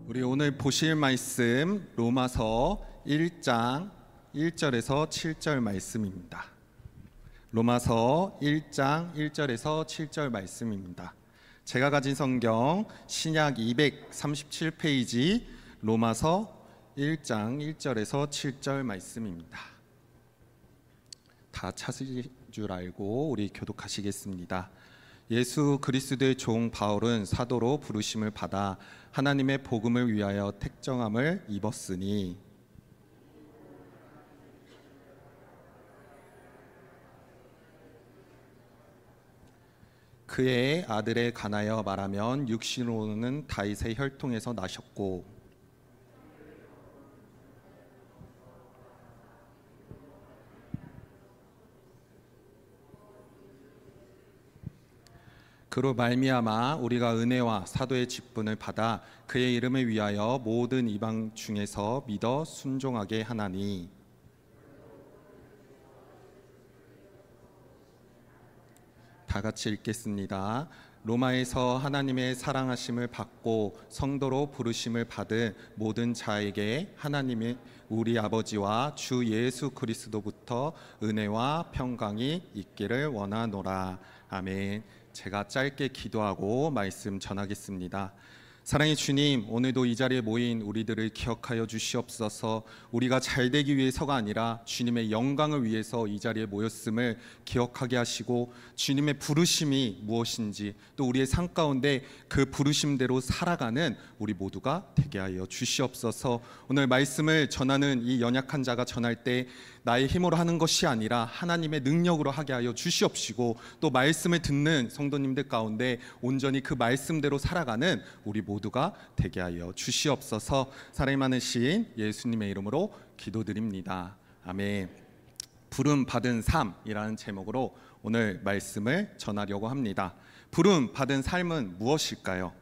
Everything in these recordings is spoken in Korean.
우리 오늘 보실 말씀 로마서 1장 1절에서 7절 말씀입니다. 로마서 1장 1절에서 7절 말씀입니다. 제가 가진 성경 신약 237페이지 로마서 1장 1절에서 7절 말씀입니다. 다 찾으실 줄 알고 우리 교독하시겠습니다. 예수 그리스도의 종 바울은 사도로 부르심을 받아 하나님의 복음을 위하여 택정함을 입었으니 그의 아들에 관하여 말하면 육신으로는 다윗의 혈통에서 나셨고 그로 말미암아 우리가 은혜와 사도의 직분을 받아 그의 이름을 위하여 모든 이방 중에서 믿어 순종하게 하나니 다 같이 읽겠습니다. 로마에서 하나님의 사랑하심을 받고 성도로 부르심을 받은 모든 자에게 하나님의 우리 아버지와 주 예수 그리스도부터 은혜와 평강이 있기를 원하노라. 아멘. 제가 짧게 기도하고 말씀 전하겠습니다. 사랑의 주님, 오늘도 이 자리에 모인 우리들을 기억하여 주시옵소서. 우리가 잘되기 위해서가 아니라 주님의 영광을 위해서 이 자리에 모였음을 기억하게 하시고 주님의 부르심이 무엇인지 또 우리의 삶 가운데 그 부르심대로 살아가는 우리 모두가 되게 하여 주시옵소서. 오늘 말씀을 전하는 이 연약한 자가 전할 때 나의 힘으로 하는 것이 아니라 하나님의 능력으로 하게 하여 주시옵시고 또 말씀을 듣는 성도님들 가운데 온전히 그 말씀대로 살아가는 우리 모두가 되게 하여 주시옵소서. 사랑이 많으신 예수님의 이름으로 기도드립니다. 아멘. 부름 받은 삶이라는 제목으로 오늘 말씀을 전하려고 합니다. 부름 받은 삶은 무엇일까요?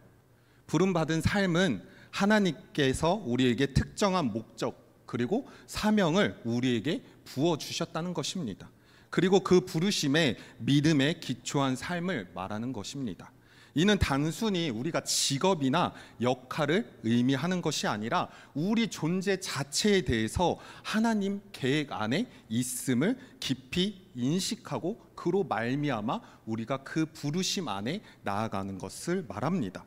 부름 받은 삶은 하나님께서 우리에게 특정한 목적 그리고 사명을 우리에게 부어주셨다는 것입니다. 그리고 그 부르심에 믿음에 기초한 삶을 말하는 것입니다. 이는 단순히 우리가 직업이나 역할을 의미하는 것이 아니라 우리 존재 자체에 대해서 하나님 계획 안에 있음을 깊이 인식하고 그로 말미암아 우리가 그 부르심 안에 나아가는 것을 말합니다.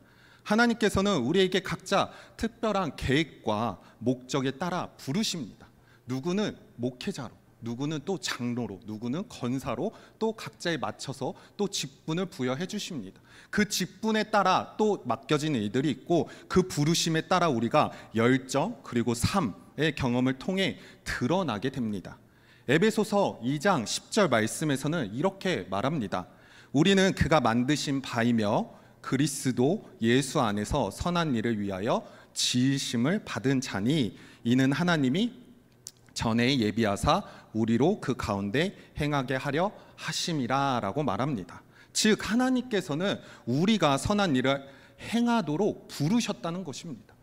하나님께서는 우리에게 각자 특별한 계획과 목적에 따라 부르십니다. 누구는 목회자로, 누구는 또 장로로, 누구는 권사로 또 각자에 맞춰서 또 직분을 부여해 주십니다. 그 직분에 따라 또 맡겨진 일들이 있고 그 부르심에 따라 우리가 열정 그리고 삶의 경험을 통해 드러나게 됩니다. 에베소서 2장 10절 말씀에서는 이렇게 말합니다. 우리는 그가 만드신 바이며 그리스도 예수 안에서 선한 일을 위하여 지으심을 받은 자니 이는 하나님이 전에 예비하사 우리로 그 가운데 행하게 하려 하심이라 라고 말합니다. 즉 하나님께서는 우리가 선한 일을 행하도록 부르셨다는 것입니다.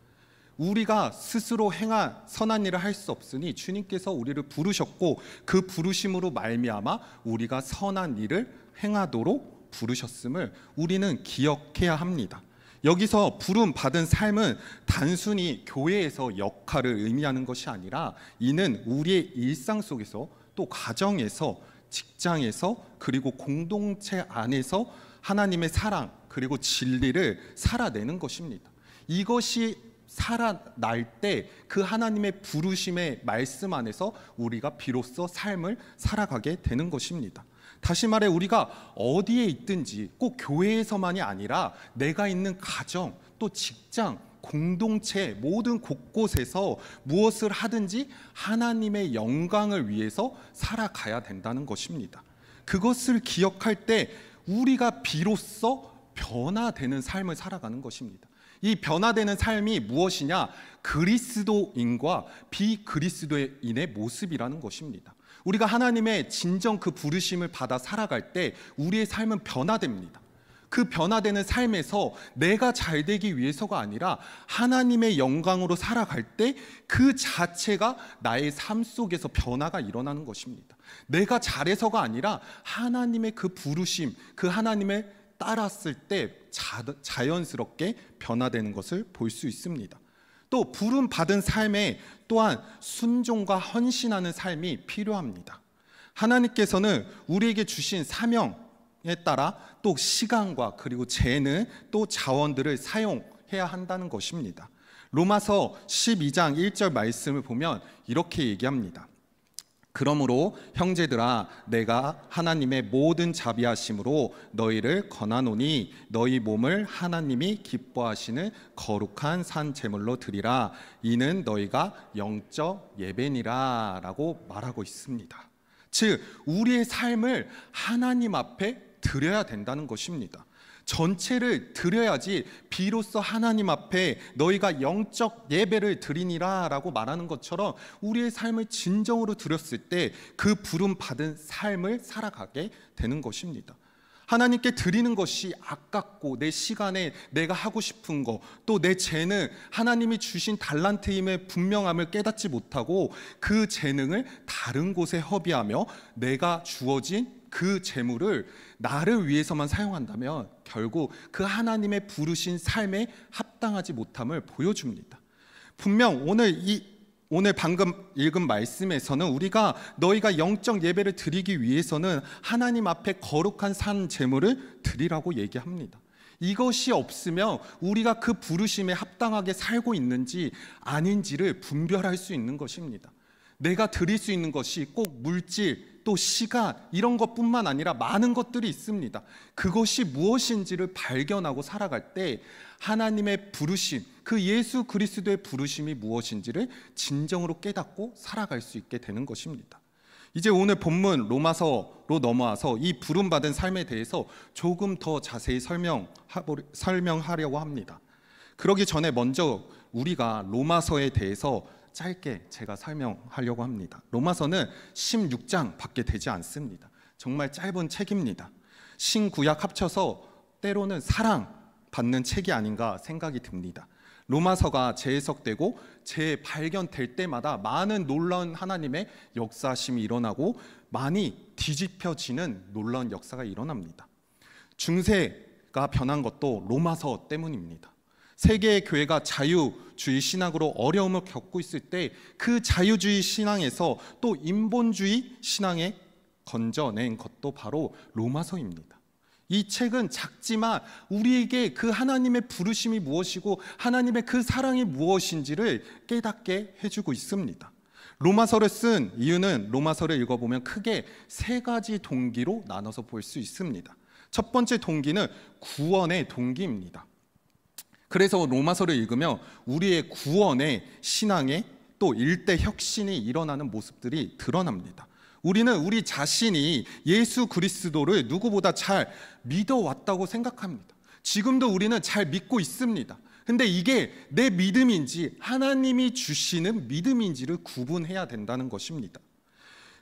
우리가 스스로 행한 선한 일을 할 수 없으니 주님께서 우리를 부르셨고 그 부르심으로 말미암아 우리가 선한 일을 행하도록 부르셨음을 우리는 기억해야 합니다. 여기서 부름 받은 삶은 단순히 교회에서 역할을 의미하는 것이 아니라 이는 우리의 일상 속에서 또 가정에서 직장에서 그리고 공동체 안에서 하나님의 사랑 그리고 진리를 살아내는 것입니다. 이것이 살아날 때 그 하나님의 부르심의 말씀 안에서 우리가 비로소 삶을 살아가게 되는 것입니다. 다시 말해 우리가 어디에 있든지 꼭 교회에서만이 아니라 내가 있는 가정 또 직장 공동체 모든 곳곳에서 무엇을 하든지 하나님의 영광을 위해서 살아가야 된다는 것입니다. 그것을 기억할 때 우리가 비로소 변화되는 삶을 살아가는 것입니다. 이 변화되는 삶이 무엇이냐? 그리스도인과 비그리스도인의 모습이라는 것입니다. 우리가 하나님의 진정 그 부르심을 받아 살아갈 때 우리의 삶은 변화됩니다. 그 변화되는 삶에서 내가 잘되기 위해서가 아니라 하나님의 영광으로 살아갈 때 그 자체가 나의 삶 속에서 변화가 일어나는 것입니다. 내가 잘해서가 아니라 하나님의 그 부르심, 그 하나님의 따랐을 때 자연스럽게 변화되는 것을 볼 수 있습니다. 또 부름 받은 삶에 또한 순종과 헌신하는 삶이 필요합니다. 하나님께서는 우리에게 주신 사명에 따라 또 시간과 그리고 재능 또 자원들을 사용해야 한다는 것입니다. 로마서 12장 1절 말씀을 보면 이렇게 얘기합니다. 그러므로 형제들아 내가 하나님의 모든 자비하심으로 너희를 권하노니 너희 몸을 하나님이 기뻐하시는 거룩한 산 제물로 드리라. 이는 너희가 영적 예배니라 라고 말하고 있습니다. 즉 우리의 삶을 하나님 앞에 드려야 된다는 것입니다. 전체를 드려야지 비로소 하나님 앞에 너희가 영적 예배를 드리니라 라고 말하는 것처럼 우리의 삶을 진정으로 드렸을 때 그 부름 받은 삶을 살아가게 되는 것입니다. 하나님께 드리는 것이 아깝고 내 시간에 내가 하고 싶은 거 또 내 재능 하나님이 주신 달란트임의 분명함을 깨닫지 못하고 그 재능을 다른 곳에 허비하며 내가 주어진 그 재물을 나를 위해서만 사용한다면 결국 그 하나님의 부르신 삶에 합당하지 못함을 보여줍니다. 분명 오늘 방금 읽은 말씀에서는 우리가 너희가 영적 예배를 드리기 위해서는 하나님 앞에 거룩한 산 제물을 드리라고 얘기합니다. 이것이 없으면 우리가 그 부르심에 합당하게 살고 있는지 아닌지를 분별할 수 있는 것입니다. 내가 드릴 수 있는 것이 꼭 물질 또 시간 이런 것뿐만 아니라 많은 것들이 있습니다. 그것이 무엇인지를 발견하고 살아갈 때 하나님의 부르심, 그 예수 그리스도의 부르심이 무엇인지를 진정으로 깨닫고 살아갈 수 있게 되는 것입니다. 이제 오늘 본문 로마서로 넘어와서 이 부름받은 삶에 대해서 조금 더 자세히 설명하려고 합니다. 그러기 전에 먼저 우리가 로마서에 대해서 짧게 제가 설명하려고 합니다. 로마서는 16장밖에 되지 않습니다. 정말 짧은 책입니다. 신구약 합쳐서 때로는 사랑받는 책이 아닌가 생각이 듭니다. 로마서가 재해석되고 재발견될 때마다 많은 놀라운 하나님의 역사심이 일어나고 많이 뒤집혀지는 놀라운 역사가 일어납니다. 중세가 변한 것도 로마서 때문입니다. 세계의 교회가 자유주의 신학으로 어려움을 겪고 있을 때 그 자유주의 신앙에서 또 인본주의 신앙에 건져낸 것도 바로 로마서입니다. 이 책은 작지만 우리에게 그 하나님의 부르심이 무엇이고 하나님의 그 사랑이 무엇인지를 깨닫게 해주고 있습니다. 로마서를 쓴 이유는 로마서를 읽어보면 크게 세 가지 동기로 나눠서 볼 수 있습니다. 첫 번째 동기는 구원의 동기입니다. 그래서 로마서를 읽으면 우리의 구원의 신앙에 또 일대 혁신이 일어나는 모습들이 드러납니다. 우리는 우리 자신이 예수 그리스도를 누구보다 잘 믿어왔다고 생각합니다. 지금도 우리는 잘 믿고 있습니다. 근데 이게 내 믿음인지 하나님이 주시는 믿음인지를 구분해야 된다는 것입니다.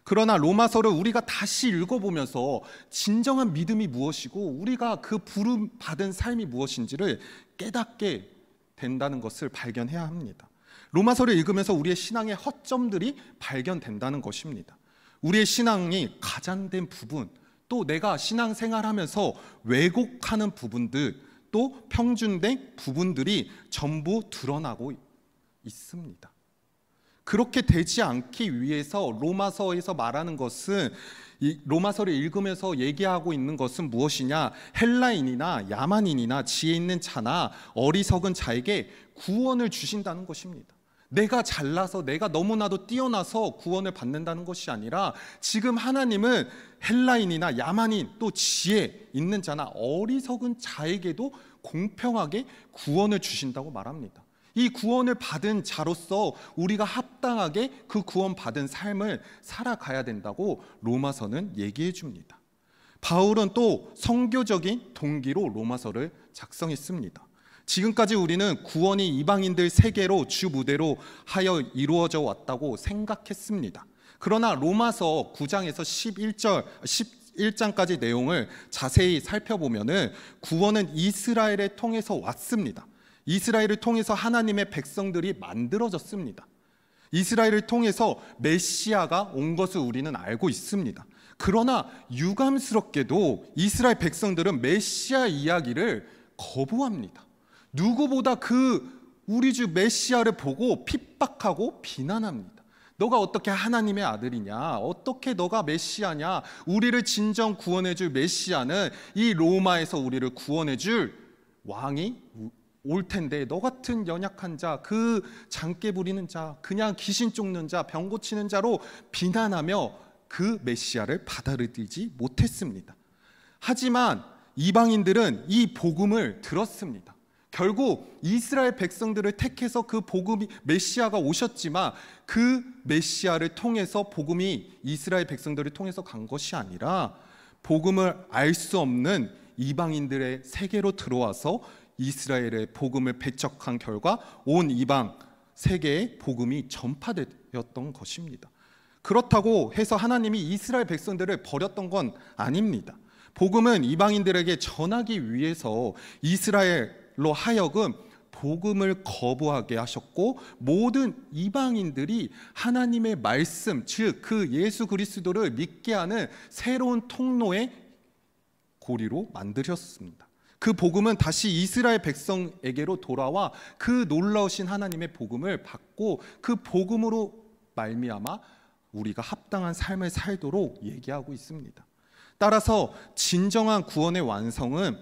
그러나 로마서를 우리가 다시 읽어보면서 진정한 믿음이 무엇이고 우리가 그 부름 받은 삶이 무엇인지를 깨닫게 된다는 것을 발견해야 합니다. 로마서를 읽으면서 우리의 신앙의 허점들이 발견된다는 것입니다. 우리의 신앙이 가장된 부분, 또 내가 신앙생활하면서 왜곡하는 부분들, 또 평준된 부분들이 전부 드러나고 있습니다. 그렇게 되지 않기 위해서 로마서에서 말하는 것은 이 로마서를 읽으면서 얘기하고 있는 것은 무엇이냐? 헬라인이나 야만인이나 지혜 있는 자나 어리석은 자에게 구원을 주신다는 것입니다. 내가 잘나서 내가 너무나도 뛰어나서 구원을 받는다는 것이 아니라 지금 하나님은 헬라인이나 야만인 또 지혜 있는 자나 어리석은 자에게도 공평하게 구원을 주신다고 말합니다. 이 구원을 받은 자로서 우리가 합당하게 그 구원받은 삶을 살아가야 된다고 로마서는 얘기해 줍니다. 바울은 또 선교적인 동기로 로마서를 작성했습니다. 지금까지 우리는 구원이 이방인들 세계로 주 무대로 하여 이루어져 왔다고 생각했습니다. 그러나 로마서 9장에서 11장까지 내용을 자세히 살펴보면은 구원은 이스라엘을 통해서 왔습니다. 이스라엘을 통해서 하나님의 백성들이 만들어졌습니다. 이스라엘을 통해서 메시아가 온 것을 우리는 알고 있습니다. 그러나 유감스럽게도 이스라엘 백성들은 메시아 이야기를 거부합니다. 누구보다 그 우리 주 메시아를 보고 핍박하고 비난합니다. 너가 어떻게 하나님의 아들이냐? 어떻게 너가 메시아냐? 우리를 진정 구원해 줄 메시아는 이 로마에서 우리를 구원해 줄 왕이 올 텐데 너 같은 연약한 자, 그 장깨 부리는 자, 그냥 귀신 쫓는 자, 병 고치는 자로 비난하며 그 메시아를 받아들이지 못했습니다. 하지만 이방인들은 이 복음을 들었습니다. 결국 이스라엘 백성들을 택해서 그 복음이 메시아가 오셨지만 그 메시아를 통해서 복음이 이스라엘 백성들을 통해서 간 것이 아니라 복음을 알 수 없는 이방인들의 세계로 들어와서 이스라엘의 복음을 배척한 결과 온 이방 세계에 복음이 전파되었던 것입니다. 그렇다고 해서 하나님이 이스라엘 백성들을 버렸던 건 아닙니다. 복음은 이방인들에게 전하기 위해서 이스라엘로 하여금 복음을 거부하게 하셨고 모든 이방인들이 하나님의 말씀, 즉 그 예수 그리스도를 믿게 하는 새로운 통로의 고리로 만드셨습니다. 그 복음은 다시 이스라엘 백성에게로 돌아와 그 놀라우신 하나님의 복음을 받고 그 복음으로 말미암아 우리가 합당한 삶을 살도록 얘기하고 있습니다. 따라서 진정한 구원의 완성은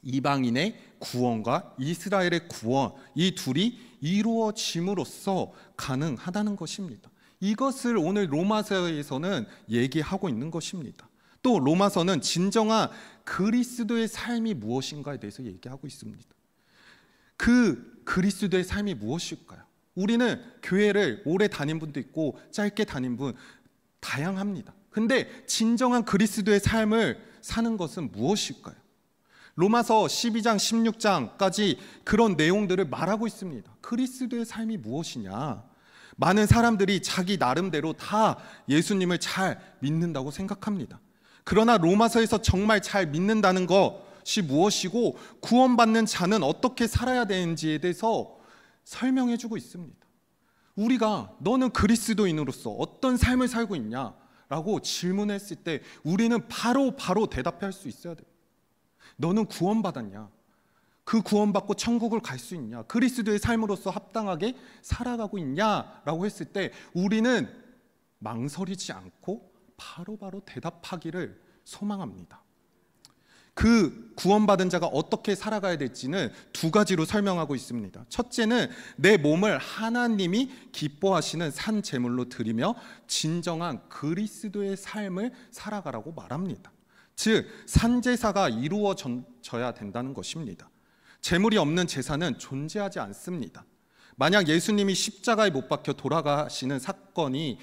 이방인의 구원과 이스라엘의 구원, 이 둘이 이루어짐으로써 가능하다는 것입니다. 이것을 오늘 로마서에서는 얘기하고 있는 것입니다. 또 로마서는 진정한 그리스도의 삶이 무엇인가에 대해서 얘기하고 있습니다. 그 그리스도의 삶이 무엇일까요? 우리는 교회를 오래 다닌 분도 있고 짧게 다닌 분 다양합니다. 근데 진정한 그리스도의 삶을 사는 것은 무엇일까요? 로마서 12장 16장까지 그런 내용들을 말하고 있습니다. 그리스도의 삶이 무엇이냐? 많은 사람들이 자기 나름대로 다 예수님을 잘 믿는다고 생각합니다. 그러나 로마서에서 정말 잘 믿는다는 것이 무엇이고 구원받는 자는 어떻게 살아야 되는지에 대해서 설명해 주고 있습니다. 우리가 너는 그리스도인으로서 어떤 삶을 살고 있냐? 라고 질문했을 때 우리는 바로 대답할 수 있어야 돼요. 너는 구원받았냐? 그 구원받고 천국을 갈 수 있냐? 그리스도의 삶으로서 합당하게 살아가고 있냐? 라고 했을 때 우리는 망설이지 않고 바로 대답하기를 소망합니다. 그 구원받은 자가 어떻게 살아가야 될지는 두 가지로 설명하고 있습니다. 첫째는 내 몸을 하나님이 기뻐하시는 산 제물로 드리며 진정한 그리스도의 삶을 살아가라고 말합니다. 즉 산제사가 이루어져야 된다는 것입니다. 제물이 없는 제사는 존재하지 않습니다. 만약 예수님이 십자가에 못 박혀 돌아가시는 사건이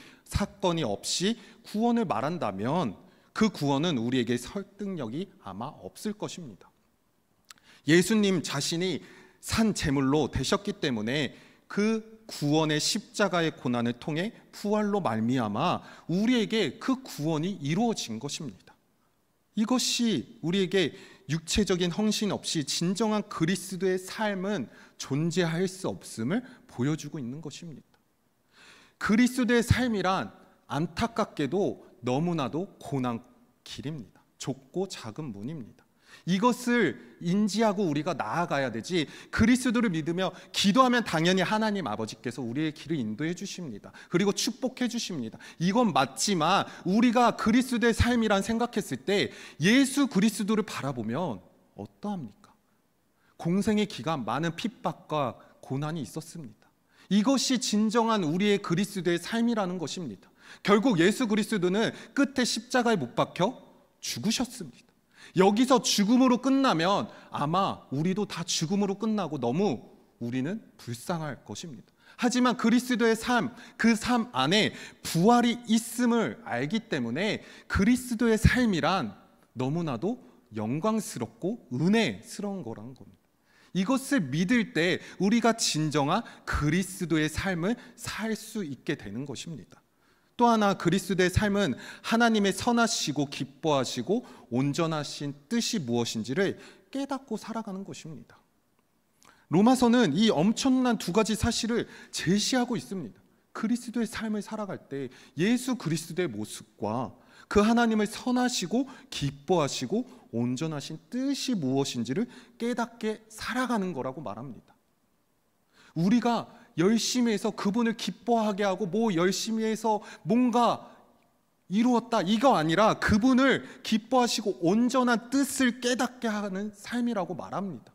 없이 구원을 말한다면 그 구원은 우리에게 설득력이 아마 없을 것입니다. 예수님 자신이 산 제물로 되셨기 때문에 그 구원의 십자가의 고난을 통해 부활로 말미암아 우리에게 그 구원이 이루어진 것입니다. 이것이 우리에게 육체적인 헌신 없이 진정한 그리스도의 삶은 존재할 수 없음을 보여주고 있는 것입니다. 그리스도의 삶이란 안타깝게도 너무나도 고난길입니다. 좁고 작은 문입니다. 이것을 인지하고 우리가 나아가야 되지, 그리스도를 믿으며 기도하면 당연히 하나님 아버지께서 우리의 길을 인도해 주십니다. 그리고 축복해 주십니다. 이건 맞지만 우리가 그리스도의 삶이란 생각했을 때 예수 그리스도를 바라보면 어떠합니까? 공생의 기간 많은 핍박과 고난이 있었습니다. 이것이 진정한 우리의 그리스도의 삶이라는 것입니다. 결국 예수 그리스도는 끝에 십자가에 못 박혀 죽으셨습니다. 여기서 죽음으로 끝나면 아마 우리도 다 죽음으로 끝나고 너무 우리는 불쌍할 것입니다. 하지만 그리스도의 삶, 그 삶 안에 부활이 있음을 알기 때문에 그리스도의 삶이란 너무나도 영광스럽고 은혜스러운 거라는 겁니다. 이것을 믿을 때 우리가 진정한 그리스도의 삶을 살 수 있게 되는 것입니다. 또 하나 그리스도의 삶은 하나님의 선하시고 기뻐하시고 온전하신 뜻이 무엇인지를 깨닫고 살아가는 것입니다. 로마서는 이 엄청난 두 가지 사실을 제시하고 있습니다. 그리스도의 삶을 살아갈 때 예수 그리스도의 모습과 그 하나님의 선하시고 기뻐하시고 온전하신 뜻이 무엇인지를 깨닫게 살아가는 거라고 말합니다. 우리가 열심히 해서 그분을 기뻐하게 하고 뭐 열심히 해서 뭔가 이루었다 이거 아니라 그분을 기뻐하시고 온전한 뜻을 깨닫게 하는 삶이라고 말합니다.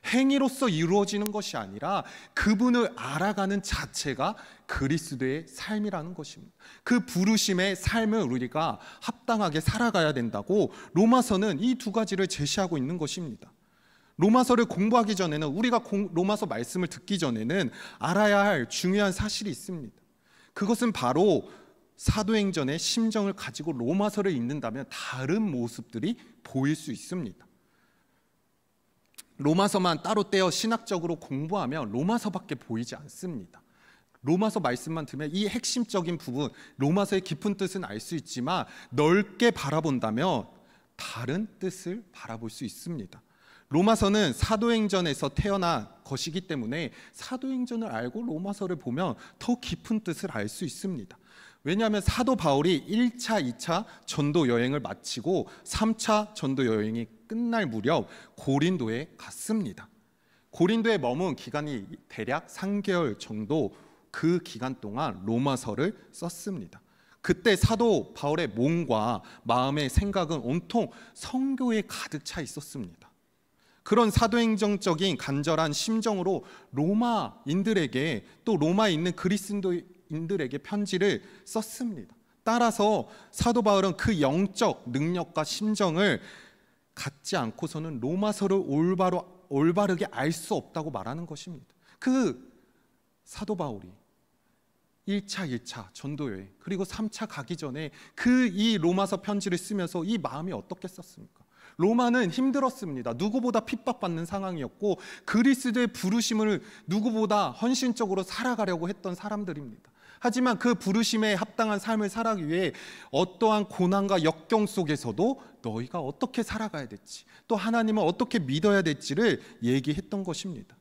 행위로서 이루어지는 것이 아니라 그분을 알아가는 자체가 그리스도의 삶이라는 것입니다. 그 부르심의 삶을 우리가 합당하게 살아가야 된다고 로마서는 이 두 가지를 제시하고 있는 것입니다. 로마서를 공부하기 전에는 우리가 로마서 말씀을 듣기 전에는 알아야 할 중요한 사실이 있습니다. 그것은 바로 사도행전의 심정을 가지고 로마서를 읽는다면 다른 모습들이 보일 수 있습니다. 로마서만 따로 떼어 신학적으로 공부하면 로마서밖에 보이지 않습니다. 로마서 말씀만 들으면 이 핵심적인 부분, 로마서의 깊은 뜻은 알 수 있지만 넓게 바라본다면 다른 뜻을 바라볼 수 있습니다. 로마서는 사도행전에서 태어난 것이기 때문에 사도행전을 알고 로마서를 보면 더 깊은 뜻을 알 수 있습니다. 왜냐하면 사도 바울이 1차, 2차 전도 여행을 마치고 3차 전도 여행이 끝날 무렵 고린도에 갔습니다. 고린도에 머문 기간이 대략 3개월 정도, 그 기간 동안 로마서를 썼습니다. 그때 사도 바울의 몸과 마음의 생각은 온통 선교에 가득 차 있었습니다. 그런 사도행정적인 간절한 심정으로 로마인들에게 또 로마에 있는 그리스도인들에게 편지를 썼습니다. 따라서 사도 바울은 그 영적 능력과 심정을 갖지 않고서는 로마서를 올바르게 알 수 없다고 말하는 것입니다. 그 사도 바울이 1차 전도여행 그리고 3차 가기 전에 이 로마서 편지를 쓰면서 이 마음이 어떻겠었습니까? 로마는 힘들었습니다. 누구보다 핍박받는 상황이었고 그리스도의 부르심을 누구보다 헌신적으로 살아가려고 했던 사람들입니다. 하지만 그 부르심에 합당한 삶을 살아가기 위해 어떠한 고난과 역경 속에서도 너희가 어떻게 살아가야 될지, 또 하나님을 어떻게 믿어야 될지를 얘기했던 것입니다.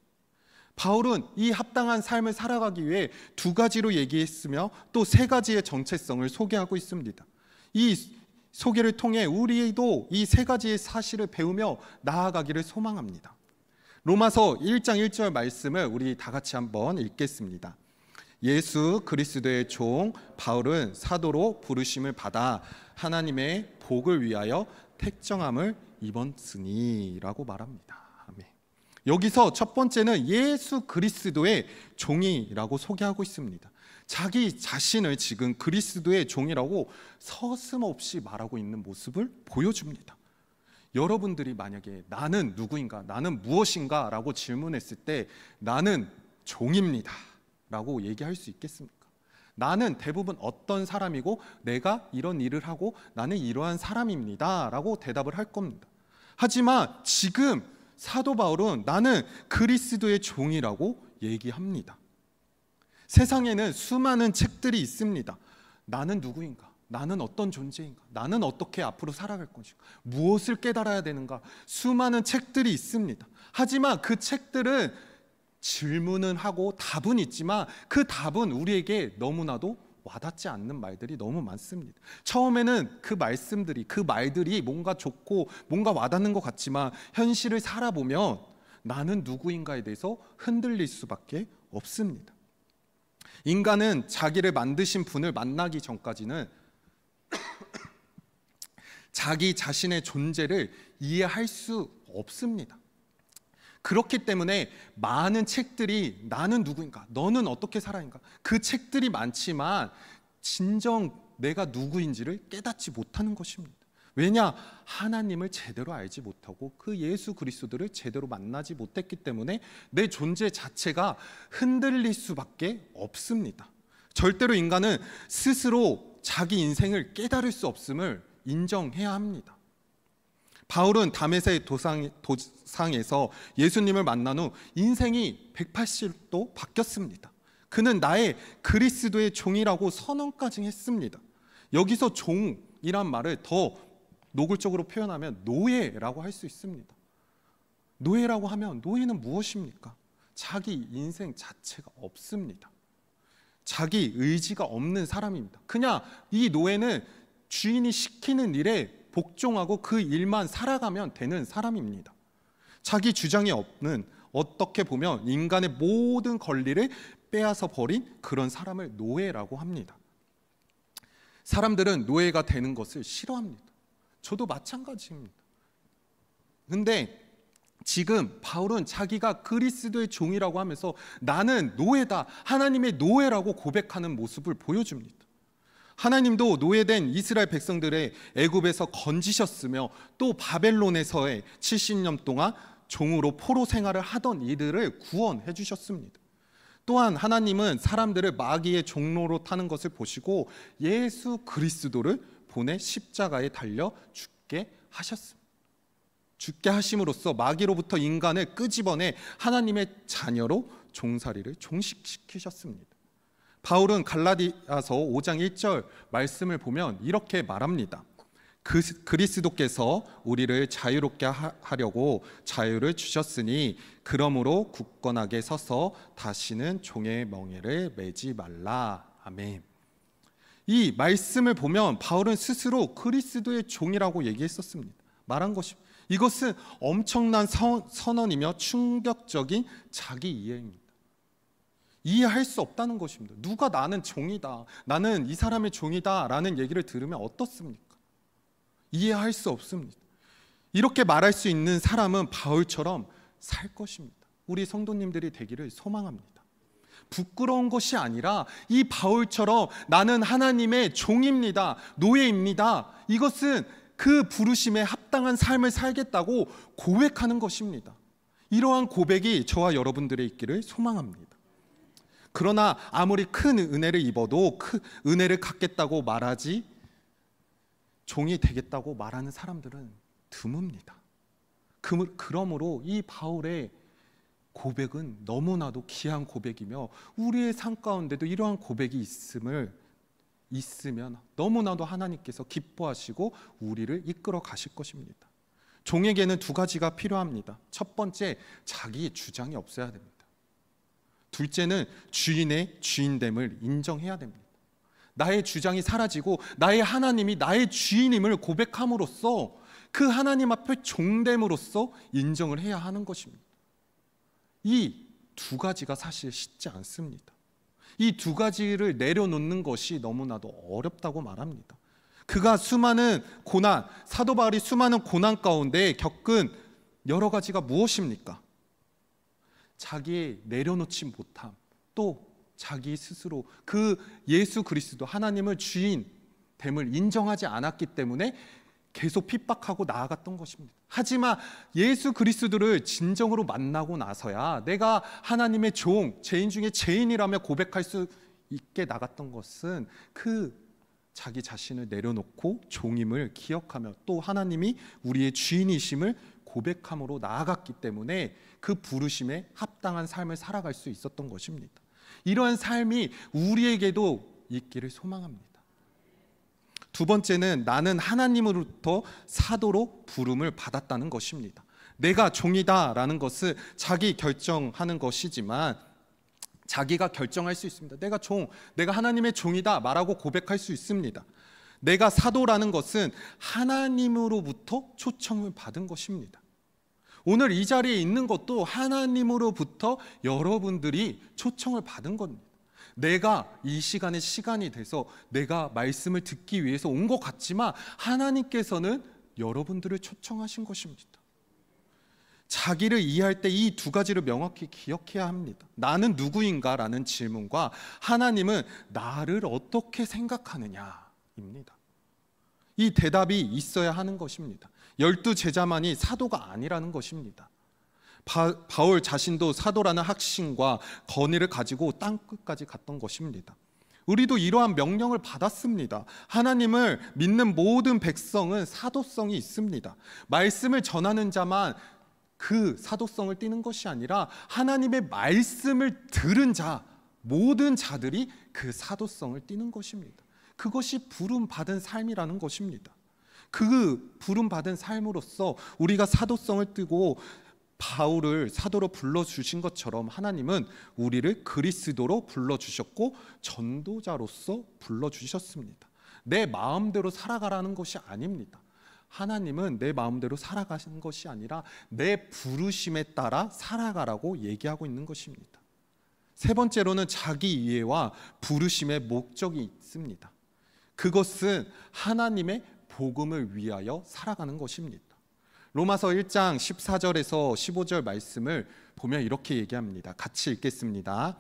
바울은 이 합당한 삶을 살아가기 위해 2가지로 얘기했으며 또 3가지의 정체성을 소개하고 있습니다. 이 소개를 통해 우리도 이 3가지의 사실을 배우며 나아가기를 소망합니다. 로마서 1장 1절 말씀을 우리 다 같이 한번 읽겠습니다. 예수 그리스도의 종 바울은 사도로 부르심을 받아 하나님의 복을 위하여 택정함을 입었으니 라고 말합니다. 아멘. 여기서 첫 번째는 예수 그리스도의 종이라고 소개하고 있습니다. 자기 자신을 지금 그리스도의 종이라고 서슴없이 말하고 있는 모습을 보여줍니다. 여러분들이 만약에 나는 누구인가, 나는 무엇인가 라고 질문했을 때 나는 종입니다 라고 얘기할 수 있겠습니까? 나는 대부분 어떤 사람이고 내가 이런 일을 하고 나는 이러한 사람입니다 라고 대답을 할 겁니다. 하지만 지금 사도 바울은 나는 그리스도의 종이라고 얘기합니다. 세상에는 수많은 책들이 있습니다. 나는 누구인가? 나는 어떤 존재인가? 나는 어떻게 앞으로 살아갈 것인가? 무엇을 깨달아야 되는가? 수많은 책들이 있습니다. 하지만 그 책들은 질문은 하고 답은 있지만 그 답은 우리에게 너무나도 와닿지 않는 말들이 너무 많습니다. 처음에는 그 말들이 뭔가 좋고 뭔가 와닿는 것 같지만 현실을 살아보면 나는 누구인가에 대해서 흔들릴 수밖에 없습니다. 인간은 자기를 만드신 분을 만나기 전까지는 자기 자신의 존재를 이해할 수 없습니다. 그렇기 때문에 많은 책들이 나는 누구인가, 너는 어떻게 살아인가, 그 책들이 많지만 진정 내가 누구인지를 깨닫지 못하는 것입니다. 왜냐? 하나님을 제대로 알지 못하고 그 예수 그리스도를 제대로 만나지 못했기 때문에 내 존재 자체가 흔들릴 수밖에 없습니다. 절대로 인간은 스스로 자기 인생을 깨달을 수 없음을 인정해야 합니다. 바울은 다메섹 도상에서 예수님을 만난 후 인생이 180도 바뀌었습니다. 그는 나의 그리스도의 종이라고 선언까지 했습니다. 여기서 종이란 말을 더 노골적으로 표현하면 노예라고 할 수 있습니다. 노예라고 하면 노예는 무엇입니까? 자기 인생 자체가 없습니다. 자기 의지가 없는 사람입니다. 그냥 이 노예는 주인이 시키는 일에 복종하고 그 일만 살아가면 되는 사람입니다. 자기 주장이 없는 어떻게 보면 인간의 모든 권리를 빼앗아 버린 그런 사람을 노예라고 합니다. 사람들은 노예가 되는 것을 싫어합니다. 저도 마찬가지입니다. 근데 지금 바울은 자기가 그리스도의 종이라고 하면서 나는 노예다, 하나님의 노예라고 고백하는 모습을 보여줍니다. 하나님도 노예된 이스라엘 백성들의 애굽에서 건지셨으며 또 바벨론에서의 70년 동안 종으로 포로 생활을 하던 이들을 구원해 주셨습니다. 또한 하나님은 사람들을 마귀의 종로로 타는 것을 보시고 예수 그리스도를 보내 십자가에 달려 죽게 하셨습니다. 죽게 하심으로써 마귀로부터 인간을 끄집어내 하나님의 자녀로 종살이를 종식시키셨습니다. 바울은 갈라디아서 5장 1절 말씀을 보면 이렇게 말합니다. 그리스도께서 우리를 자유롭게 하려고 자유를 주셨으니 그러므로 굳건하게 서서 다시는 종의 멍에를 매지 말라. 아멘. 이 말씀을 보면 바울은 스스로 그리스도의 종이라고 얘기했었습니다. 말한 것이 이것은 엄청난 선언이며 충격적인 자기 이해입니다. 이해할 수 없다는 것입니다. 누가 나는 종이다, 나는 이 사람의 종이다 라는 얘기를 들으면 어떻습니까? 이해할 수 없습니다. 이렇게 말할 수 있는 사람은 바울처럼 살 것입니다. 우리 성도님들이 되기를 소망합니다. 부끄러운 것이 아니라 이 바울처럼 나는 하나님의 종입니다, 노예입니다, 이것은 그 부르심에 합당한 삶을 살겠다고 고백하는 것입니다. 이러한 고백이 저와 여러분들의 있기를 소망합니다. 그러나 아무리 큰 은혜를 입어도 은혜를 갖겠다고 말하지 종이 되겠다고 말하는 사람들은 드뭅니다. 그러므로 이 바울의 고백은 너무나도 귀한 고백이며 우리의 삶 가운데도 이러한 고백이 있으면 너무나도 하나님께서 기뻐하시고 우리를 이끌어 가실 것입니다. 종에게는 두 가지가 필요합니다. 첫 번째, 자기의 주장이 없어야 됩니다. 둘째는 주인의 주인됨을 인정해야 됩니다. 나의 주장이 사라지고 나의 하나님이 나의 주인임을 고백함으로써 그 하나님 앞에 종됨으로써 인정을 해야 하는 것입니다. 이 두 가지가 사실 쉽지 않습니다. 이 두 가지를 내려놓는 것이 너무나도 어렵다고 말합니다. 그가 수많은 고난, 사도 바울이 수많은 고난 가운데 겪은 여러 가지가 무엇입니까? 자기의 내려놓지 못함, 또 자기 스스로 그 예수 그리스도 하나님을 주인됨을 인정하지 않았기 때문에 계속 핍박하고 나아갔던 것입니다. 하지만 예수 그리스도를 진정으로 만나고 나서야 내가 하나님의 종, 죄인 중에 죄인이라며 고백할 수 있게 나갔던 것은 그 자기 자신을 내려놓고 종임을 기억하며 또 하나님이 우리의 주인이심을 고백함으로 나아갔기 때문에 그 부르심에 합당한 삶을 살아갈 수 있었던 것입니다. 이러한 삶이 우리에게도 있기를 소망합니다. 두 번째는 나는 하나님으로부터 사도로 부름을 받았다는 것입니다. 내가 종이다라는 것은 자기 결정하는 것이지만 자기가 결정할 수 있습니다. 내가 하나님의 종이다 말하고 고백할 수 있습니다. 내가 사도라는 것은 하나님으로부터 초청을 받은 것입니다. 오늘 이 자리에 있는 것도 하나님으로부터 여러분들이 초청을 받은 겁니다. 내가 이 시간에 시간이 돼서 내가 말씀을 듣기 위해서 온 것 같지만 하나님께서는 여러분들을 초청하신 것입니다. 자기를 이해할 때 이 두 가지를 명확히 기억해야 합니다. 나는 누구인가? 라는 질문과 하나님은 나를 어떻게 생각하느냐입니다. 이 대답이 있어야 하는 것입니다. 12제자만이 사도가 아니라는 것입니다. 바울 자신도 사도라는 확신과 권위를 가지고 땅끝까지 갔던 것입니다. 우리도 이러한 명령을 받았습니다. 하나님을 믿는 모든 백성은 사도성이 있습니다. 말씀을 전하는 자만 그 사도성을 띠는 것이 아니라 하나님의 말씀을 들은 자, 모든 자들이 그 사도성을 띠는 것입니다. 그것이 부름받은 삶이라는 것입니다. 그 부름받은 삶으로써 우리가 사도성을 띠고 바울을 사도로 불러주신 것처럼 하나님은 우리를 그리스도로 불러주셨고 전도자로서 불러주셨습니다. 내 마음대로 살아가라는 것이 아닙니다. 하나님은 내 마음대로 살아가는 것이 아니라 내 부르심에 따라 살아가라고 얘기하고 있는 것입니다. 세 번째로는 자기 이해와 부르심의 목적이 있습니다. 그것은 하나님의 복음을 위하여 살아가는 것입니다. 로마서 1장 14절에서 15절 말씀을 보면 이렇게 얘기합니다. 같이 읽겠습니다.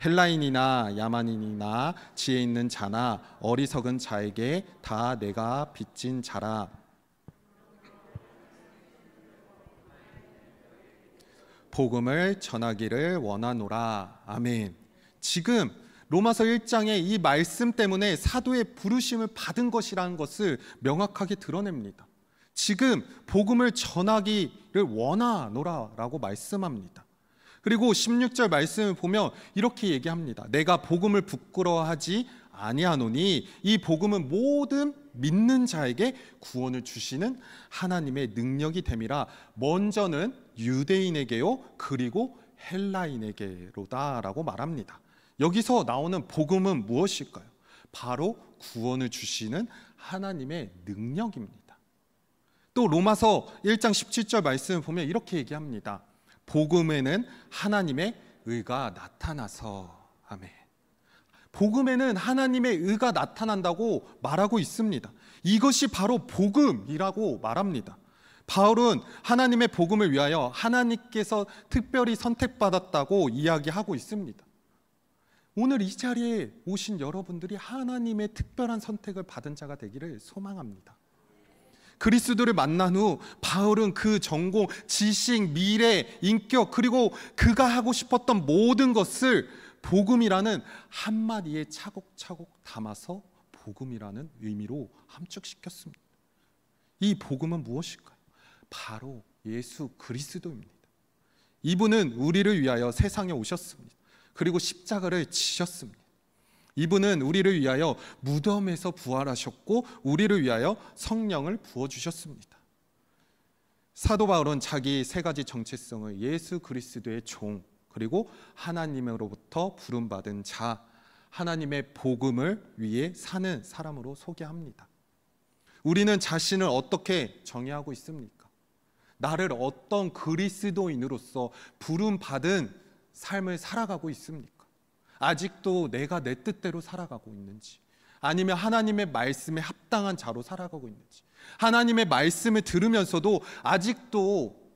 헬라인이나 야만인이나 지혜 있는 자나 어리석은 자에게 다 내가 빚진 자라. 복음을 전하기를 원하노라. 아멘. 지금 로마서 1장의 이 말씀 때문에 사도의 부르심을 받은 것이라는 것을 명확하게 드러냅니다. 지금 복음을 전하기를 원하노라 라고 말씀합니다. 그리고 16절 말씀을 보면 이렇게 얘기합니다. 내가 복음을 부끄러워하지 아니하노니 이 복음은 모든 믿는 자에게 구원을 주시는 하나님의 능력이 됨이라. 먼저는 유대인에게요 그리고 헬라인에게로다 라고 말합니다. 여기서 나오는 복음은 무엇일까요? 바로 구원을 주시는 하나님의 능력입니다. 또 로마서 1장 17절 말씀을 보면 이렇게 얘기합니다. 복음에는 하나님의 의가 나타나서. 아멘. 복음에는 하나님의 의가 나타난다고 말하고 있습니다. 이것이 바로 복음이라고 말합니다. 바울은 하나님의 복음을 위하여 하나님께서 특별히 선택받았다고 이야기하고 있습니다. 오늘 이 자리에 오신 여러분들이 하나님의 특별한 선택을 받은 자가 되기를 소망합니다. 그리스도를 만난 후 바울은 그 전공, 지식, 미래, 인격 그리고 그가 하고 싶었던 모든 것을 복음이라는 한마디에 차곡차곡 담아서 복음이라는 의미로 함축시켰습니다. 이 복음은 무엇일까요? 바로 예수 그리스도입니다. 이분은 우리를 위하여 세상에 오셨습니다. 그리고 십자가를 지셨습니다. 이분은 우리를 위하여 무덤에서 부활하셨고 우리를 위하여 성령을 부어주셨습니다. 사도 바울은 자기 세 가지 정체성을 예수 그리스도의 종, 그리고 하나님으로부터 부름받은 자, 하나님의 복음을 위해 사는 사람으로 소개합니다. 우리는 자신을 어떻게 정의하고 있습니까? 나를 어떤 그리스도인으로서 부름받은 삶을 살아가고 있습니까? 아직도 내가 내 뜻대로 살아가고 있는지, 아니면 하나님의 말씀에 합당한 자로 살아가고 있는지, 하나님의 말씀을 들으면서도 아직도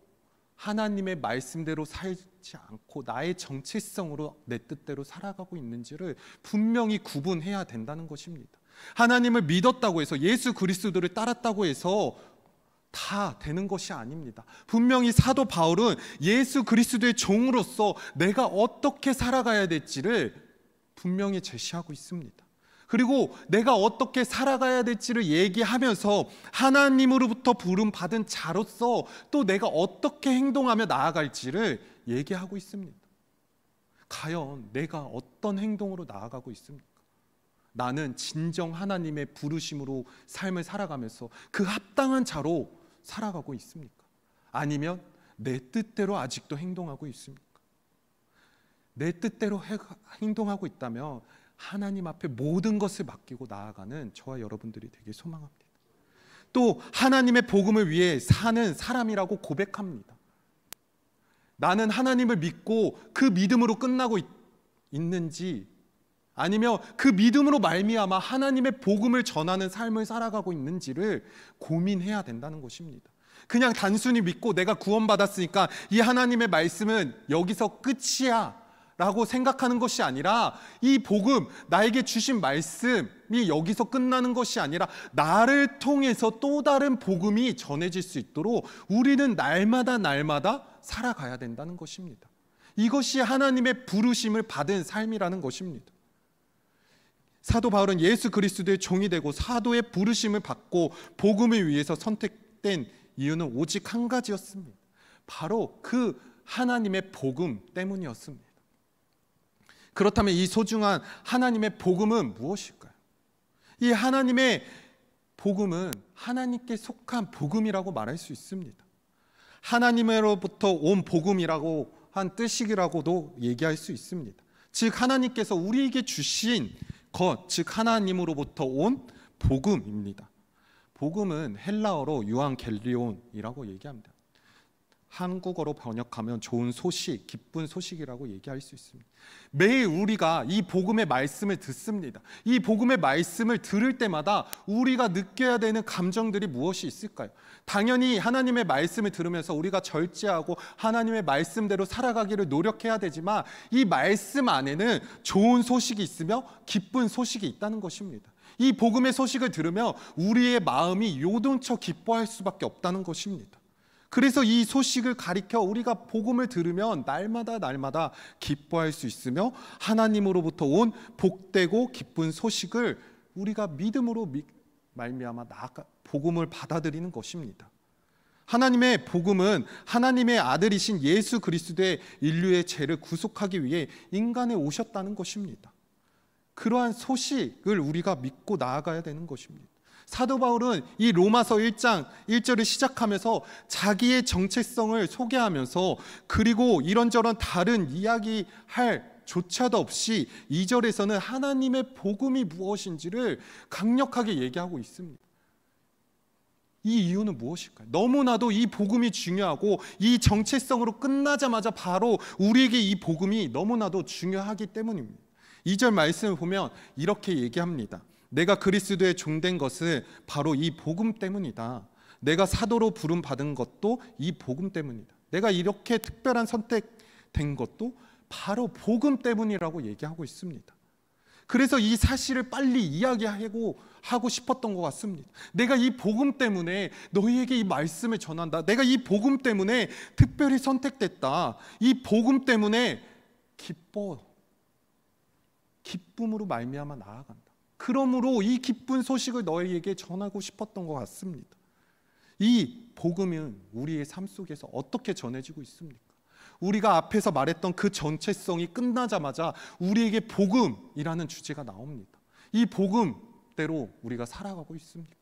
하나님의 말씀대로 살지 않고 나의 정체성으로 내 뜻대로 살아가고 있는지를 분명히 구분해야 된다는 것입니다. 하나님을 믿었다고 해서, 예수 그리스도를 따랐다고 해서 다 되는 것이 아닙니다. 분명히 사도 바울은 예수 그리스도의 종으로서 내가 어떻게 살아가야 될지를 분명히 제시하고 있습니다. 그리고 내가 어떻게 살아가야 될지를 얘기하면서 하나님으로부터 부름받은 자로서 또 내가 어떻게 행동하며 나아갈지를 얘기하고 있습니다. 과연 내가 어떤 행동으로 나아가고 있습니까? 나는 진정 하나님의 부르심으로 삶을 살아가면서 그 합당한 자로 살아가고 있습니까? 아니면 내 뜻대로 아직도 행동하고 있습니까? 내 뜻대로 행동하고 있다면 하나님 앞에 모든 것을 맡기고 나아가는 저와 여러분들이 되게 소망합니다. 또 하나님의 복음을 위해 사는 사람이라고 고백합니다. 나는 하나님을 믿고 그 믿음으로 끝나고 있는지, 아니면 그 믿음으로 말미암아 하나님의 복음을 전하는 삶을 살아가고 있는지를 고민해야 된다는 것입니다. 그냥 단순히 믿고 내가 구원받았으니까 이 하나님의 말씀은 여기서 끝이야 라고 생각하는 것이 아니라, 이 복음, 나에게 주신 말씀이 여기서 끝나는 것이 아니라 나를 통해서 또 다른 복음이 전해질 수 있도록 우리는 날마다 살아가야 된다는 것입니다. 이것이 하나님의 부르심을 받은 삶이라는 것입니다. 사도 바울은 예수 그리스도의 종이 되고 사도의 부르심을 받고 복음을 위해서 선택된 이유는 오직 한 가지였습니다. 바로 그 하나님의 복음 때문이었습니다. 그렇다면 이 소중한 하나님의 복음은 무엇일까요? 이 하나님의 복음은 하나님께 속한 복음이라고 말할 수 있습니다. 하나님으로부터 온 복음이라고 한 뜻이라고도 얘기할 수 있습니다. 즉 하나님께서 우리에게 주신 것, 즉 하나님으로부터 온 복음입니다. 복음은 헬라어로 유앙겔리온이라고 얘기합니다. 한국어로 번역하면 좋은 소식, 기쁜 소식이라고 얘기할 수 있습니다. 매일 우리가 이 복음의 말씀을 듣습니다. 이 복음의 말씀을 들을 때마다 우리가 느껴야 되는 감정들이 무엇이 있을까요? 당연히 하나님의 말씀을 들으면서 우리가 절제하고 하나님의 말씀대로 살아가기를 노력해야 되지만 이 말씀 안에는 좋은 소식이 있으며 기쁜 소식이 있다는 것입니다. 이 복음의 소식을 들으며 우리의 마음이 요동쳐 기뻐할 수밖에 없다는 것입니다. 그래서 이 소식을 가리켜 우리가 복음을 들으면 날마다 기뻐할 수 있으며 하나님으로부터 온 복되고 기쁜 소식을 우리가 믿음으로 말미암아 복음을 받아들이는 것입니다. 하나님의 복음은 하나님의 아들이신 예수 그리스도의 인류의 죄를 구속하기 위해 인간에 오셨다는 것입니다. 그러한 소식을 우리가 믿고 나아가야 되는 것입니다. 사도 바울은 이 로마서 1장 1절을 시작하면서 자기의 정체성을 소개하면서 그리고 이런저런 다른 이야기할 조차도 없이 2절에서는 하나님의 복음이 무엇인지를 강력하게 얘기하고 있습니다. 이 이유는 무엇일까요? 너무나도 이 복음이 중요하고 이 정체성으로 끝나자마자 바로 우리에게 이 복음이 너무나도 중요하기 때문입니다. 2절 말씀을 보면 이렇게 얘기합니다. 내가 그리스도의 종된 것은 바로 이 복음 때문이다. 내가 사도로 부름 받은 것도 이 복음 때문이다. 내가 이렇게 특별한 선택된 것도 바로 복음 때문이라고 얘기하고 있습니다. 그래서 이 사실을 빨리 이야기하고 싶었던 것 같습니다. 내가 이 복음 때문에 너희에게 이 말씀을 전한다. 내가 이 복음 때문에 특별히 선택됐다. 이 복음 때문에 기쁨으로 말미암아 나아간다. 그러므로 이 기쁜 소식을 너희에게 전하고 싶었던 것 같습니다. 이 복음은 우리의 삶 속에서 어떻게 전해지고 있습니까? 우리가 앞에서 말했던 그 전체성이 끝나자마자 우리에게 복음이라는 주제가 나옵니다. 이 복음대로 우리가 살아가고 있습니까?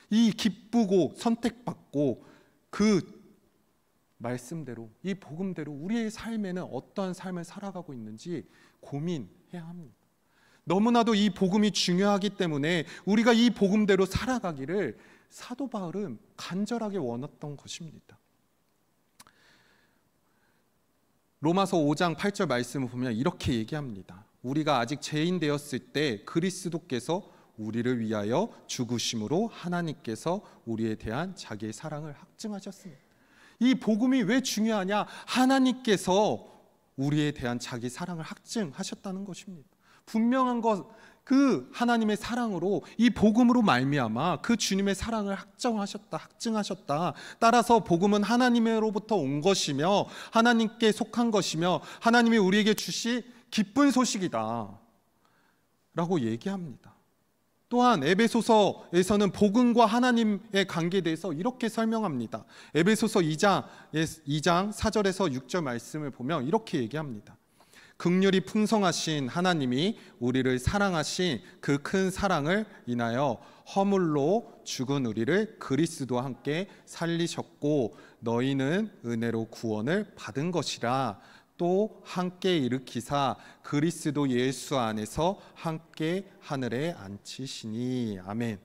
이 기쁘고 선택받고 그 말씀대로 이 복음대로 우리의 삶에는 어떠한 삶을 살아가고 있는지 고민해야 합니다. 너무나도 이 복음이 중요하기 때문에 우리가 이 복음대로 살아가기를 사도 바울은 간절하게 원했던 것입니다. 로마서 5장 8절 말씀을 보면 이렇게 얘기합니다. 우리가 아직 죄인 되었을 때 그리스도께서 우리를 위하여 죽으심으로 하나님께서 우리에 대한 자기의 사랑을 확증하셨습니다. 이 복음이 왜 중요하냐? 하나님께서 우리에 대한 자기 사랑을 확증하셨다는 것입니다. 분명한 것, 그 하나님의 사랑으로 이 복음으로 말미암아 그 주님의 사랑을 확증하셨다. 따라서 복음은 하나님으로부터 온 것이며 하나님께 속한 것이며 하나님이 우리에게 주신 기쁜 소식이다 라고 얘기합니다. 또한 에베소서에서는 복음과 하나님의 관계에 대해서 이렇게 설명합니다. 에베소서 2장 4절에서 6절 말씀을 보면 이렇게 얘기합니다. 긍휼이 풍성하신 하나님이 우리를 사랑하신 그 큰 사랑을 인하여 허물로 죽은 우리를 그리스도와 함께 살리셨고 너희는 은혜로 구원을 받은 것이라. 또 함께 일으키사 그리스도 예수 안에서 함께 하늘에 앉히시니. 아멘.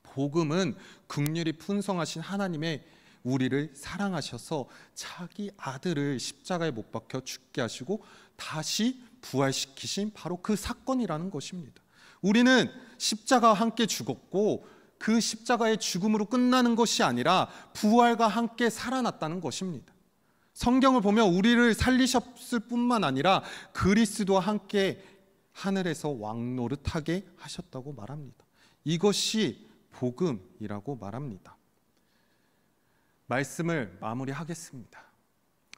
복음은 긍휼이 풍성하신 하나님의 우리를 사랑하셔서 자기 아들을 십자가에 못 박혀 죽게 하시고 다시 부활시키신 바로 그 사건이라는 것입니다. 우리는 십자가와 함께 죽었고 그 십자가의 죽음으로 끝나는 것이 아니라 부활과 함께 살아났다는 것입니다. 성경을 보면 우리를 살리셨을 뿐만 아니라 그리스도와 함께 하늘에서 왕노릇하게 하셨다고 말합니다. 이것이 복음이라고 말합니다. 말씀을 마무리하겠습니다.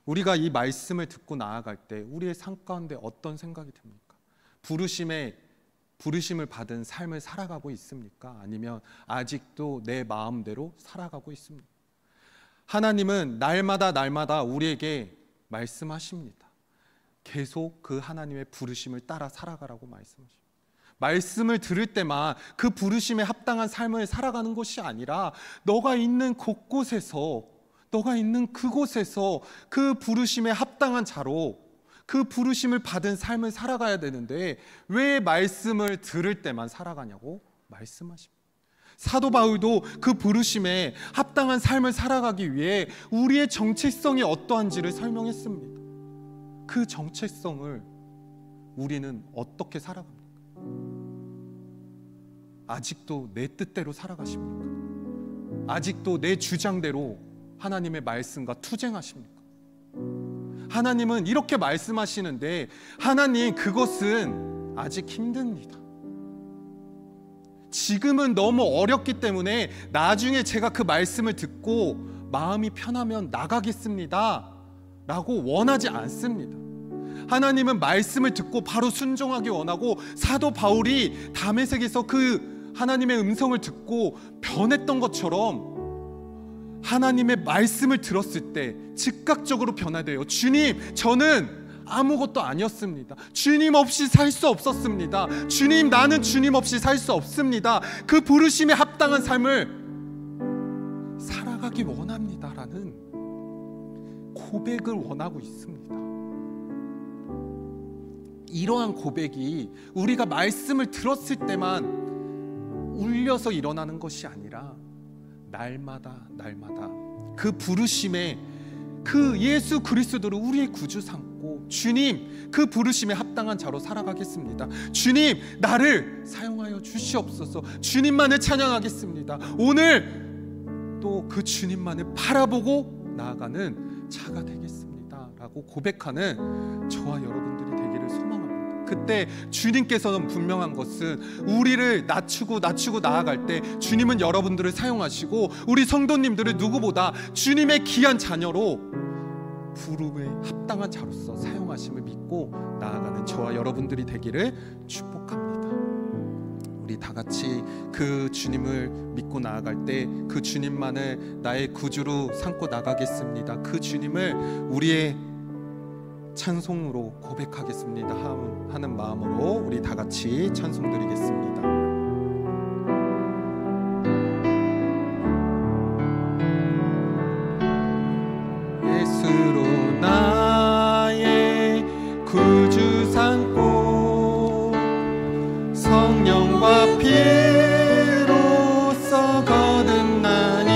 우리가 이 말씀을 듣고 나아갈 때 우리의 삶 가운데 어떤 생각이 듭니까? 부르심을 받은 삶을 살아가고 있습니까? 아니면 아직도 내 마음대로 살아가고 있습니까? 하나님은 날마다 우리에게 말씀하십니다. 계속 그 하나님의 부르심을 따라 살아가라고 말씀하십니다. 말씀을 들을 때만 그 부르심에 합당한 삶을 살아가는 것이 아니라 너가 있는 곳곳에서, 너가 있는 그곳에서 그 부르심에 합당한 자로 그 부르심을 받은 삶을 살아가야 되는데 왜 말씀을 들을 때만 살아가냐고 말씀하십니다. 사도 바울도 그 부르심에 합당한 삶을 살아가기 위해 우리의 정체성이 어떠한지를 설명했습니다. 그 정체성을 우리는 어떻게 살아갑니까? 아직도 내 뜻대로 살아가십니까? 아직도 내 주장대로 하나님의 말씀과 투쟁하십니까? 하나님은 이렇게 말씀하시는데, 하나님, 그것은 아직 힘듭니다. 지금은 너무 어렵기 때문에 나중에 제가 그 말씀을 듣고 마음이 편하면 나가겠습니다 라고 원하지 않습니다. 하나님은 말씀을 듣고 바로 순종하기 원하고, 사도 바울이 다메섹에서 그 하나님의 음성을 듣고 변했던 것처럼 하나님의 말씀을 들었을 때 즉각적으로 변화돼요. 주님, 저는 아무것도 아니었습니다. 주님 없이 살 수 없었습니다. 주님, 나는 주님 없이 살 수 없습니다. 그 부르심에 합당한 삶을 살아가기 원합니다 라는 고백을 원하고 있습니다. 이러한 고백이 우리가 말씀을 들었을 때만 울려서 일어나는 것이 아니라 날마다 그 부르심에, 그 예수 그리스도를 우리의 구주 삼고, 주님, 그 부르심에 합당한 자로 살아가겠습니다. 주님, 나를 사용하여 주시옵소서. 주님만을 찬양하겠습니다. 오늘 또 그 주님만을 바라보고 나아가는 자가 되겠습니다 라고 고백하는 저와 여러분들이 되기를 소망합니다. 그때 주님께서는 분명한 것은, 우리를 낮추고 나아갈 때 주님은 여러분들을 사용하시고 우리 성도님들을 누구보다 주님의 귀한 자녀로 부름에 합당한 자로서 사용하심을 믿고 나아가는 저와 여러분들이 되기를 축복합니다. 우리 다 같이 그 주님을 믿고 나아갈 때 그 주님만을 나의 구주로 삼고 나가겠습니다. 그 주님을 우리의 찬송으로 고백하겠습니다 하는 마음으로 우리 다 같이 찬송 드리겠습니다. 예수로 나의 구주 삼고 성령과 피로써 거듭나니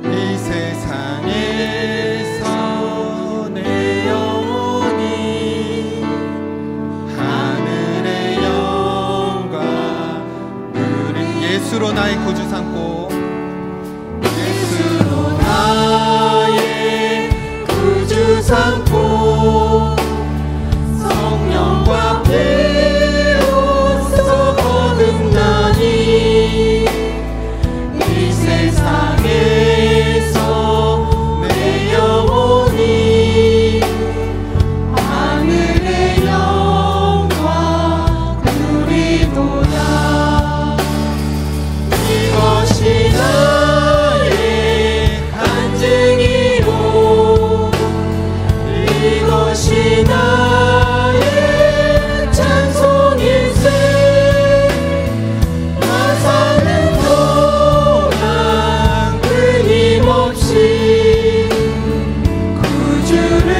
이 세상에서 내 영혼이 하늘의 영광 누린 예수로 나의 구주 삼고 예수로 나의 구주 삼고 성령과 피로써 거듭나니 이 세상에서 내 영혼이 하늘의 영광 누리도다. 이것이 나의 간증이요 이것이 나의 찬송일세. 나 사는 동안 끊임없이 구주를